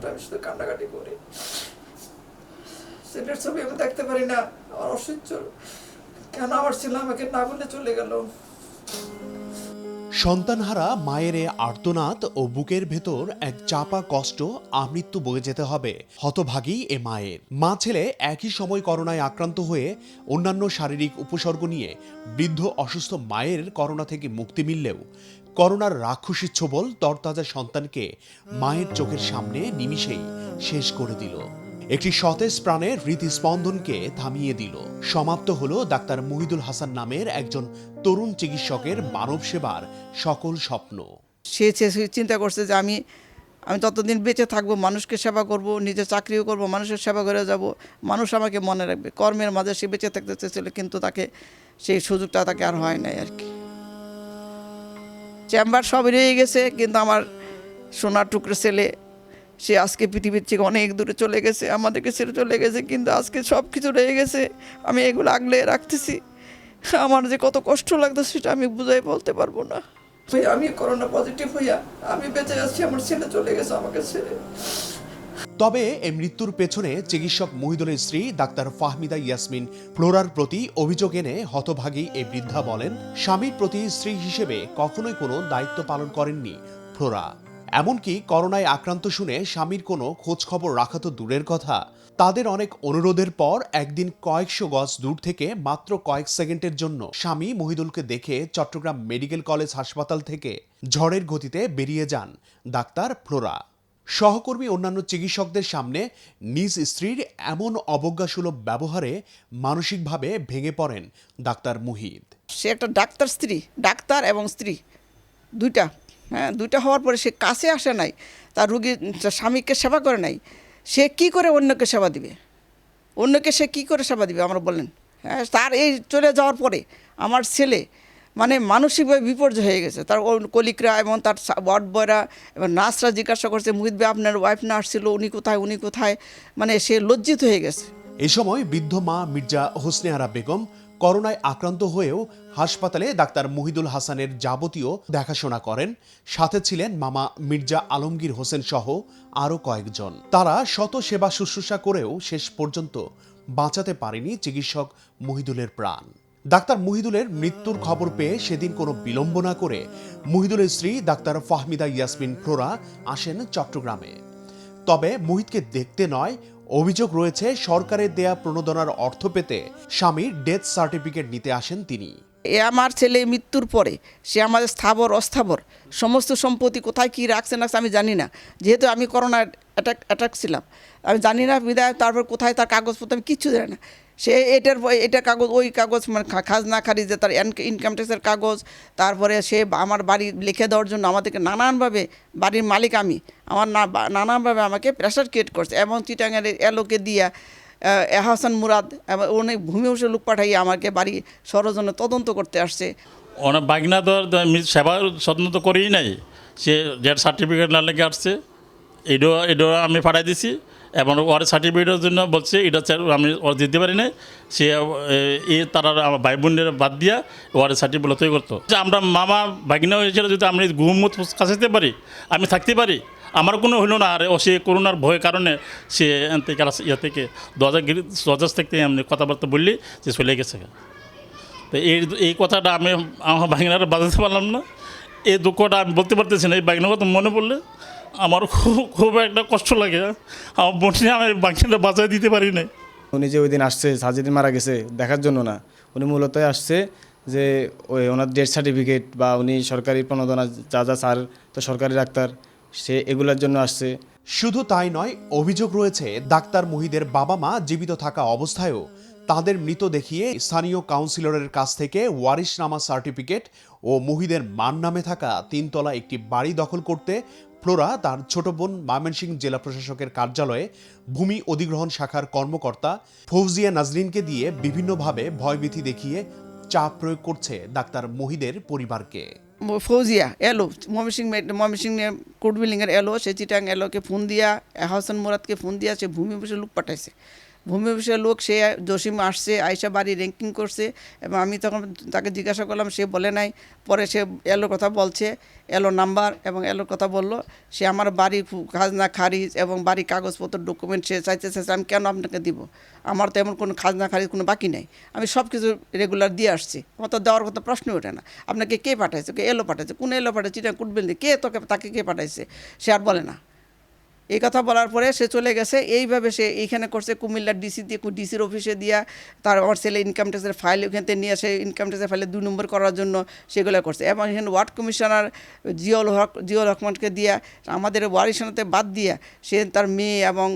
তো আমি শুধু কান্নাকাটি করি। ছেলের ছবি আমি দেখতে পারি না, আমার অসহ্য। কেন আমার ছেলে আমাকে না বলে চলে গেল? সন্তানহারা মায়ের এ আর্তনাদ ও বুকের ভেতর এক চাপা কষ্ট আমৃত্যু বয়ে যেতে হবে হতভাগী এ মায়ের। মা ছেলে একই সময় করোনায় আক্রান্ত হয়ে অন্যান্য শারীরিক উপসর্গ নিয়ে বৃদ্ধ অসুস্থ মায়ের করোনা থেকে মুক্তি মিললেও করোনার রাক্ষসী ছোবল তরতাজা সন্তানকে মায়ের চোখের সামনে নিমিষেই শেষ করে দিল। একটি সতেজ প্রাণের হৃদস্পন্দনকে থামিয়ে দিল। সমাপ্ত হলো ডাক্তার মুহিদুল হাসান নামের একজন তরুণ চিকিৎসকের মানব সেবার সকল স্বপ্ন। সে চিন্তা করছে যে আমি ততদিন বেঁচে থাকবো, মানুষকে সেবা করব, নিজে চাকরিও করব, মানুষের সেবা করে যাব, মানুষ আমাকে মনে রাখবে। কর্মের মাঝে সে বেঁচে থাকতে চেয়েছিল, কিন্তু তাকে সেই সুযোগটা তাকে আর হয় নাই আর কি। চেম্বার সব রয়ে গেছে, কিন্তু আমার সোনার টুকরো ছেলে সে আজকে পৃথিবীর থেকে অনেক দূরে চলে গেছে, আমাদেরকে ছেড়ে চলে গেছে, কিন্তু আজকে সব কিছু রয়ে গেছে। আমি এগুলো আগলে রাখতেছি। আমার যে কত কষ্ট লাগতো সেটা আমি বুঝাই বলতে পারবো না। আমি করোনা পজিটিভ হইয়া আমি বেঁচে আছি, আমার ছেলে চলে গেছে আমাকে ছেড়ে। তবে এই মৃত্যুর পেছনে চিকিৎসক মহিদুলের স্ত্রী ডাক্তার ফাহমিদা ইয়াসমিন ফ্লোরার প্রতি অভিযোগ এনে হতভাগী এই বৃদ্ধা বলেন, স্বামীর প্রতি স্ত্রী হিসেবে কখনোই কোনো দায়িত্ব পালন করেননি ফ্লোরা। এমনকি করোনায় আক্রান্ত শুনে স্বামীর কোনো খোঁজ খবর রাখা তো দূরের কথা, তাদের অনেক অনুরোধের পর একদিন কয়েকশো গজ দূর থেকে মাত্র কয়েক সেকেন্ডের জন্য স্বামী মহিদুলকে দেখে চট্টগ্রাম মেডিকেল কলেজ হাসপাতাল থেকে ঝড়ের গতিতে বেরিয়ে যান ডাক্তার ফ্লোরা। সহকর্মী অন্যান্য চিকিৎসকদের সামনে নিজ স্ত্রীর এমন অবজ্ঞাসুলভ ব্যবহারে মানসিকভাবে ভেঙে পড়েন ডাক্তার মুহিদ। সে একটা ডাক্তার স্ত্রী, ডাক্তার এবং স্ত্রী দুইটা, দুইটা হওয়ার পরে সে কাছে আসে নাই, তার রুগী স্বামীকে সেবা করে নাই। সে কি করে অন্যকে সেবা দিবে? অন্যকে সে কি করে সেবা দিবে আমরা বলেন? তার এই চলে যাওয়ার পরে আমার ছেলে মানে মানসিকভাবে বিপর্যয় হয়ে গেছে। তার কলিকরা এবং তার ওয়ার্ড বয়রা এবং নার্সরা জিজ্ঞাসা করছে, মুহিদ ভাই আপনার ওয়াইফ নার্স ছিল, উনি কোথায়? মানে সে লজ্জিত হয়ে গেছে। এই সময় বৃদ্ধ মা মির্জা হোসনে আরা বেগম করোনায় আক্রান্ত হয়েও হাসপাতালে ডাক্তার মুহিদুল হাসানের যাবতীয় দেখাশোনা করেন। সাথে ছিলেন মামা মির্জা আলমগীর হোসেন সহ আরও কয়েকজন। তারা শত সেবা শুশ্রূষা করেও শেষ পর্যন্ত বাঁচাতে পারেনি চিকিৎসক মুহিদুলের প্রাণ। ডাক্তার মুহিদুলের মৃত্যুর খবর পেয়ে সেদিন কোনো বিলম্ব না করে মুহিদুলের স্ত্রী ডাক্তার ফাহমিদা ইয়াসমিন ফ্লোরা আসেন চট্টগ্রামে। তবে মুহিদকে দেখতে নয়, অভিযোগ রয়েছে সরকারের দেয়া প্রণোদনার অর্থ পেতে স্বামীর ডেথ সার্টিফিকেট নিতে আসেন তিনি। আমার ছেলে মৃত্যুর পরে সে আমাদের স্থাবর অস্থাবর সমস্ত সম্পত্তি কোথায় কী রাখছে না আমি জানি না, যেহেতু আমি করোনার অ্যাটাক ছিলাম, আমি জানি না বিদায়। তারপর কোথায় তার কাগজপত্র আমি কিচ্ছু জানি না। সে এটা কাগজ ওই কাগজ, মানে খাজনা খারিজে তার ইনকাম ট্যাক্সের কাগজ, তারপরে সে আমার বাড়ি লিখে দেওয়ার জন্য আমাদেরকে নানানভাবে, বাড়ির মালিক আমি, আমার নানানভাবে আমাকে প্রেশার ক্রিয়েট করছে। এবং চিটাঙ্গের এলোকে দিয়া এহসান মুরাদ অনেক ভূমি অংশে লোক পাঠাইয়ে আমাকে বাড়ি ষড়যন্ত্র তদন্ত করতে আসছে। অনেক বাগনা তো সেবা যত্ন তো করেই নাই, সে ডেথ সার্টিফিকেট না লেগে আসছে, এটাও আমি পাঠাই দিছি। এবং ওর সার্টিফিকেটের জন্য বলছে এটা আমি ওর দিতে পারি না, সে তারা আমার ভাই বোনের বাদ দিয়া ওর সার্টিফিকেট তৈরি করতো। আমরা মামা বাগিনা হয়েছিল, যদি আমি ঘুমত কাছাতে পারি, আমি থাকতে পারি, আমার কোনো হলো না। আর সে করোনার ভয়ের কারণে সে থেকে দরজা থেকে এমনি কথাবার্তা বললি যে চলে গেছে। তো এই কথাটা আমি আমার বাগিনাটা বাজাতে পারলাম না, এই দুঃখটা আমি বলতে পারতেছি না। এই বাগিনার কথা মনে পড়লে আমার খুব একটা কষ্ট লাগে। আমার বোনটি আমি বাগিনাটা বাজায় দিতে পারি না। উনি যে ওই দিন আসছে, সাজিদিন মারা গেছে দেখার জন্য না, উনি মূলত আসছে যে ওই ওনার ডেথ সার্টিফিকেট বা উনি সরকারি প্রণোদনা যা স্যার তো সরকারি ডাক্তার, সে এগুলোর জন্য আসছে। শুধু তাই নয়, অভিযোগ রয়েছে ডাক্তার মুহিদের বাবা মা জীবিত থাকা অবস্থায়ও তাদের মৃত দেখিয়ে স্থানীয় কাউন্সিলরের কাছ থেকে ওয়ারিশনামা সার্টিফিকেট ও মুহিদের মান নামে থাকা 3 তলা একটি বাড়ি দখল করতে ফ্লোরা তার ছোট বোন ময়মনসিংহ জেলা প্রশাসকের কার্যালয়ে ভূমি অধিগ্রহণ শাখার কর্মকর্তা ফৌজিয়া নাজরিনকে দিয়ে বিভিন্নভাবে ভয়ভীতি দেখিয়ে চাপ প্রয়োগ করছে ডাক্তার মুহিদের পরিবারকে। ফৌজিয়া এলো ময়মনসিংহ কোর্ট বিল্ডিংয়ের এলো, সে চিটাং এলোকে ফোন দিয়া, এহসান মুরাদকে ফোন দিয়া সে ভূমি বসে লোক পাঠাইছে। ভূমি অফিসের লোক সে জসিম আসছে, আয়সা বাড়ি র্যাঙ্কিং করছে, এবং আমি তখন তাকে জিজ্ঞাসা করলাম, সে বলে নাই। পরে সে এলোর কথা বলছে, এলো নাম্বার এবং এলোর কথা বলল। সে আমার বাড়ি খাজনা খারিজ এবং বাড়ির কাগজপত্র ডকুমেন্ট সে চাইতেছে, আমি কেন আপনাকে দিব? আমার তো এমন কোনো খাজনা খারিজ কোনো বাকি নাই, আমি সব কিছু রেগুলার দিয়ে আসছি, আমার তো দেওয়ার কথা প্রশ্নই ওঠে না। আপনাকে কে পাঠাইছে? কে এলো পাঠাইছে? কোন এলো পাঠাইছে? চিটা কুটবেলদি কে তাকে কে পাঠাইছে? সে আর বলে না। এই কথা বলার পরে সে চলে গেছে। এইভাবে সে এইখানে করছে, কুমিল্লার ডিসি দিয়ে, ডিসির অফিসে দিয়া, তার আমার ছেলে ইনকাম ট্যাক্সের ফাইল ওখান থেকে নিয়ে আসে, ইনকাম ট্যাক্সের ফাইলে 2 নম্বর করার জন্য সেগুলো করছে। এবং এখানে ওয়ার্ড কমিশনার জিয়াউল রহমানকে দিয়া, আমাদের ওয়ারিশনাতে বাদ দিয়া, সে তার মেয়ে এবং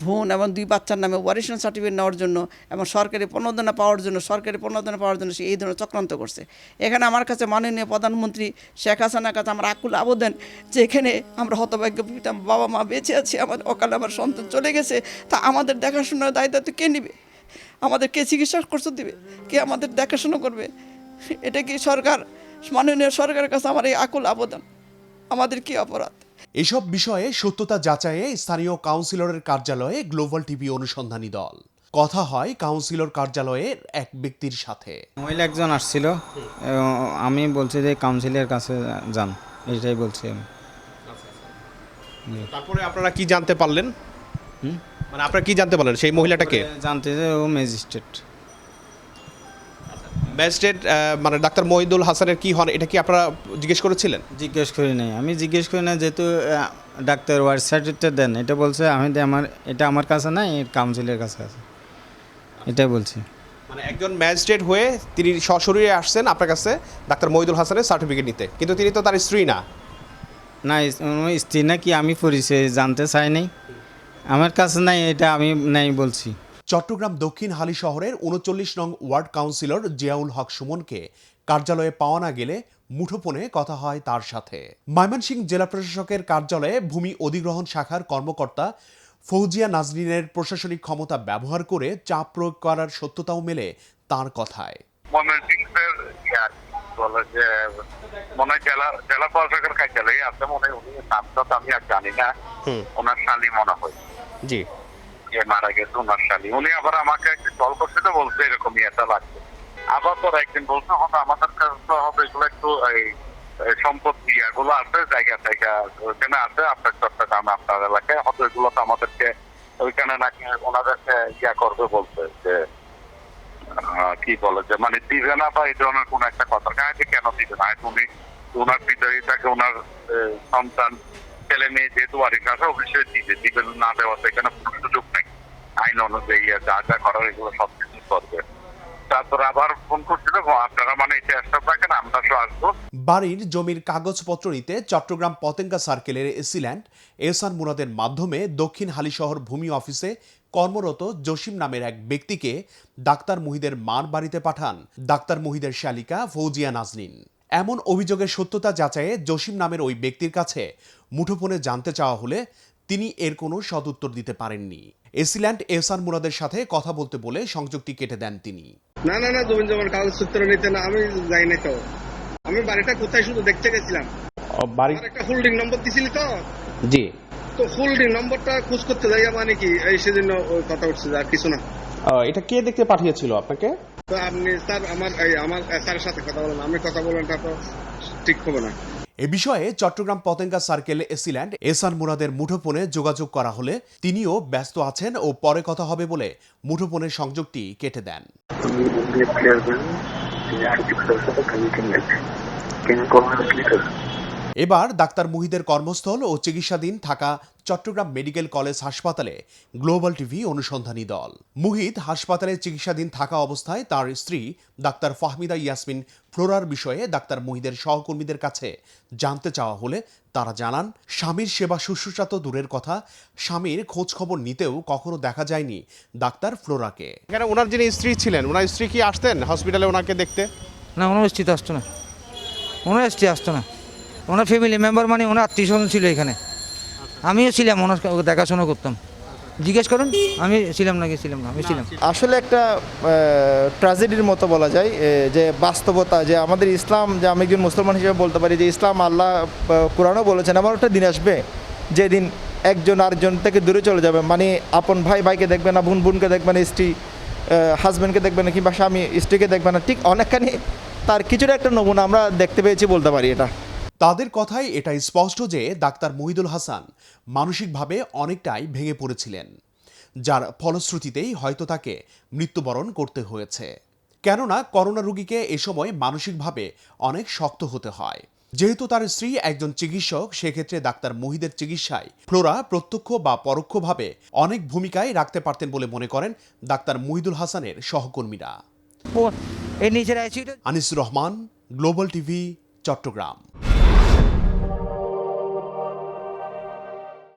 বোন এবং 2 বাচ্চার নামে ওয়ারিশন সার্টিফিকেট নেওয়ার জন্য এবং সরকারি প্রণোদনা পাওয়ার জন্য সে এই ধরনের চক্রান্ত করছে। এখানে আমার কাছে মাননীয় প্রধানমন্ত্রী শেখ হাসিনার কাছে আমার আকুল আবেদন, যে এখানে আমরা হতভাগ্য বাবা মা বেঁচে আছি, আমার অকালে আমার সন্তান চলে গেছে, তা আমাদের দেখাশোনার দায়িত্ব কে নেবে? আমাদের কে চিকিৎসা খরচ দেবে? কে আমাদের দেখাশোনা করবে? এটা কি সরকার? মাননীয় সরকারের কাছে আমার এই আকুল আবেদন, আমাদের কি অপরাধ? এসব বিষয়ে সত্যতা যাচাইয়ে স্থানীয় কাউন্সিলরের কার্যালয়ে গ্লোবাল টিভি অনুসন্ধানী দল কথা হয় কাউন্সিলর কার্যালয়ের এক ব্যক্তির সাথে। মহিলা একজন আসছিল, এবং আমি বলছি যে কাউন্সিলের কাছে যান, এটাই বলছি আমি। তারপরে আপনারা কি জানতে পারলেন? মানে আপনারা কি জানতে পারলেন সেই মহিলাটাকে? জানতে যে ও ম্যাজিস্ট্রেট। ম্যাজিস্ট্রেট মানে ডাক্তার মহিদুল হাসানের কি হন, এটা কি আপনারা জিজ্ঞেস করেছিলেন? জিজ্ঞেস করি নাই, আমি জিজ্ঞেস করি না, যেহেতু ডাক্তার ওয়ার্ড সার্টিফিকেট দেন, এটা বলছে আমি এটা আমার কাছে নাই, কাউন্সিলের কাছে আছে, এটাই বলছি। মানে একজন ম্যাজিস্ট্রেট হয়ে তিনি সশরীরে আসছেন আপনার কাছে ডাক্তার মহিদুল হাসানের সার্টিফিকেট নিতে, কিন্তু তিনি তো তার স্ত্রী না। না, স্ত্রী নাকি আমি পরিচয় জানতে চাই নাই, আমার কাছে নাই, এটা আমি নাই বলছি। চট্টগ্রাম দক্ষিণ হালি শহরের 39 নং ওয়ার্ড কাউন্সিলর জিয়াউল হক সুমনকে কার্যালয়ে পাওয়া না গেলে মুঠোফোনে কথা হয় তার সাথে। ময়মনসিংহ জেলা প্রশাসকের কার্যালয়ে ভূমি অধিগ্রহণ শাখার কর্মকর্তা ফৌজিয়া নাজনীনের প্রশাসনিক ক্ষমতা ব্যবহার করে চাপ প্রয়োগ করার সত্যতাও মেলে তার কথায়। মনে হয় জেলা প্রশাসকের কার্যালয়ে আছে, মনে হয় উনি নামটা আমি আর জানি না, ওনার শালী মনে হয়। জি, মারা গেছে ওনার শালী। উনি আবার আমাকে কল করছিল, বলছে এরকমই একটা লাগছে। আবার তোর একদিন বলছে হয়তো আমাদের কাছে হবে এগুলো একটু সম্পত্তি এগুলো আছে, জায়গা ওইখানে আছে আপনার চট্টগ্রামে, আপনার এলাকায় হয়তো এগুলো তো আমাদেরকে ওইখানে নাকি ওনাদেরকে করবে বলছে, যে কি বলে যে মানে দিবে না বা এই ধরনের কোন একটা কথা। কেন দিবে না? উনি ওনার পিতাকে ওনার সন্তান ছেলে মেয়ে যেহেতু বাড়ির কাছে অবশ্যই দিবে না দেওয়াতে এখানে কোনো সুযোগ নেই। আইন অনুযায়ী যা যা করার এগুলো সব কিছু করবে। তারপর আবার ফোন করছিল, আপনারা মানে চেষ্টা থাকেন, আমরা তো আসবো। বাড়ির জমির কাগজপত্র নিতে চট্টগ্রাম পতেঙ্গা সার্কেলের এসিল্যান্ড এহসান মুরাদের মাধ্যমে দক্ষিণ হালিশহর ভূমি অফিসে কর্মরত জসিম নামের এক ব্যক্তিকে ডাক্তার মুহিদের মার বাড়িতে পাঠান ডাক্তার মুহিদের শালিকা ফৌজিয়া নাজনীন। এমন অভিযোগের সত্যতা যাচাইয়ে জসিম নামের ওই ব্যক্তির কাছে মুঠোফোনে জানতে চাওয়া হলে তিনি এর কোনো সদুত্তর দিতে পারেননি। এসিল্যান্ড এহসান মুরাদের সাথে কথা বলতে বলে সংযোগটি কেটে দেন তিনি। না, জমিন জমার কাগজপত্র নিতে না, আমি যাই না। তো আমি বাড়িটা কোথায় শুধু দেখতে গেছিলাম। বাড়ির একটা হোল্ডিং নম্বর দিছিলি তো? জি। তো হোল্ডিং নম্বরটা খোঁজ করতে যাই, মানে কি এই সেজন্য কথা উঠছে, আর কিছু না। এটা কে দেখতে পাঠিয়েছিল আপনাকে? তো আপনি স্যার আমার স্যারের সাথে কথা বলেন, আমি কথা বলেনটা তো ঠিক হবে না। এ বিষয়ে চট্টগ্রাম পতেঙ্গা সার্কেল এসিল্যান্ড এহসান মুরাদের মুঠোফোনে যোগাযোগ করা হলে তিনিও ব্যস্ত আছেন ও পরে কথা হবে বলে মুঠোফোনের সংযোগটি কেটে দেন। এবার ডাক্তার মুহিদের কর্মস্থল ও চিকিৎসাধীন থাকা চট্টগ্রাম মেডিকেল কলেজ হাসপাতালে গ্লোবাল টিভি অনুসন্ধানী দল। মুহিদ হাসপাতালে চিকিৎসাধীন থাকা অবস্থায় তার স্ত্রী ডাক্তার ফাহমিদা ইয়াসমিন ফ্লোরার বিষয়ে ডাক্তার মুহিদের সহকর্মীদের কাছে জানতে চাওয়া হলে তারা জানান, স্বামীর সেবা শুশ্রূষা তো দূরের কথা, স্বামীর খোঁজ খবর নিতেও কখনো দেখা যায়নি ডাক্তার ফ্লোরাকে। এখানে ওনার যিনি স্ত্রী ছিলেন, ওনার স্ত্রী কি আসতেন হসপিটালে ওনাকে দেখতে? না, ওনার স্ত্রী তো আসতো না, ওনার স্ত্রী আসতো না। ওনার ফ্যামিলি মেম্বার মানে ওনার আত্মীয় স্বজন ছিল এখানে, আমিও ছিলাম, ওনার দেখাশোনা করতাম। জিজ্ঞেস করুন আমি ছিলাম নাকি ছিলাম না, আমি ছিলাম। আসলে একটা ট্র্যাজেডির মতো বলা যায়, যে বাস্তবতা, যে আমাদের ইসলাম, যে আমি একজন মুসলমান হিসেবে বলতে পারি যে ইসলাম, আল্লাহ কোরআনও বলেছেন এমন একটা দিন আসবে যেদিন একজন আরেকজন থেকে দূরে চলে যাবে, মানে আপন ভাই ভাইকে দেখবে না, বোন বোনকে দেখবে না, স্ত্রী হাজব্যান্ডকে দেখবে না, কিংবা স্বামী স্ত্রীকে দেখবে না, ঠিক অনেকখানি তার কিছুটা একটা নমুনা আমরা দেখতে পেয়েছি বলতে পারি এটা। তাদের কথায় এটা স্পষ্ট যে ডাক্তার মহিদুল হাসান মানসিকভাবে অনেকটাই ভেঙে পড়েছিলেন, যার ফলশ্রুতিতেই হয়তো তাকে মৃত্যুবরণ করতে হয়েছে। কেননা করোনা রোগীকে এ সময় মানসিকভাবে অনেক শক্ত হতে হয়। যেহেতু তার স্ত্রী একজন চিকিৎসক, সেক্ষেত্রে ডাক্তার মহিদের চিকিৎসায় ফ্লোরা প্রত্যক্ষ বা পরোক্ষভাবে অনেক ভূমিকায় রাখতে পারতেন বলে মনে করেন ডাক্তার মহিদুল হাসানের সহকর্মীরা। এই নিচের অ্যাসিড আনিসুর রহমান, গ্লোবাল টিভি, চট্টগ্রাম।